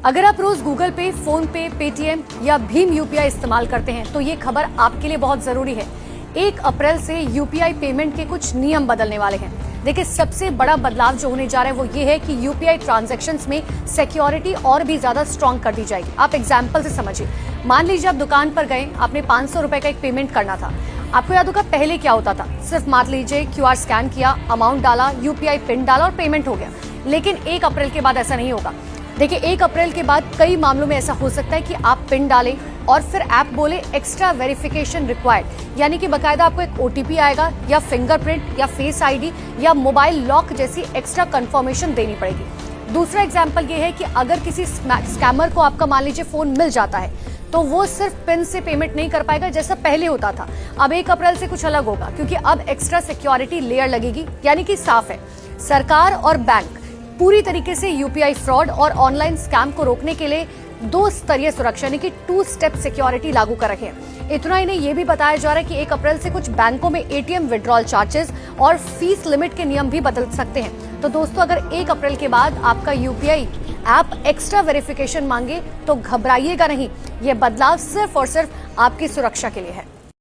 अगर आप रोज गूगल पे, फोन पे, पेटीएम या भीम यूपीआई इस्तेमाल करते हैं तो ये खबर आपके लिए बहुत जरूरी है। 1 अप्रैल से यूपीआई पेमेंट के कुछ नियम बदलने वाले हैं। देखिए, सबसे बड़ा बदलाव जो होने जा रहा है वो ये है कि यूपीआई ट्रांजैक्शंस में सिक्योरिटी और भी ज्यादा स्ट्रांग कर दी जाएगी। आप एग्जांपल से समझिए। मान लीजिए आप दुकान पर गए, आपने 500 रुपए का एक पेमेंट करना था। आपको याद होगा पहले क्या होता था? सिर्फ मान लीजिए क्यूआर स्कैन किया, अमाउंट डाला, यूपीआई पिन डाला और पेमेंट हो गया। लेकिन 1 अप्रैल के बाद ऐसा नहीं होगा। देखिए, 1 अप्रैल के बाद कई मामलों में ऐसा हो सकता है कि आप पिन डालें और फिर ऐप बोले एक्स्ट्रा वेरिफिकेशन रिक्वायर्ड, यानी कि बकायदा आपको एक ओटीपी आएगा या फिंगरप्रिंट या फेस आईडी या मोबाइल लॉक जैसी एक्स्ट्रा कंफर्मेशन देनी पड़ेगी। दूसरा एग्जांपल ये है कि अगर किसी स्कैमर को आपका मान लीजिए फोन मिल जाता है तो वो सिर्फ पिन से पेमेंट नहीं कर पाएगा जैसा पहले होता था। अब 1 अप्रैल से कुछ अलग होगा, क्योंकि अब एक्स्ट्रा सिक्योरिटी लेयर लगेगी। यानी कि साफ है, सरकार और बैंक पूरी तरीके से यूपीआई फ्रॉड और ऑनलाइन स्कैम को रोकने के लिए 2 स्तरीय सुरक्षा यानी कि 2 स्टेप सिक्योरिटी लागू कर रखे हैं। इतना ही नहीं, ये भी बताया जा रहा है कि 1 अप्रैल से कुछ बैंकों में एटीएम विड्रॉल चार्जेस और फीस लिमिट के नियम भी बदल सकते हैं। तो दोस्तों, अगर 1 अप्रैल के बाद आपका यूपीआई ऐप एक्स्ट्रा वेरिफिकेशन मांगे तो घबराइएगा नहीं। यह बदलाव सिर्फ और सिर्फ आपकी सुरक्षा के लिए है।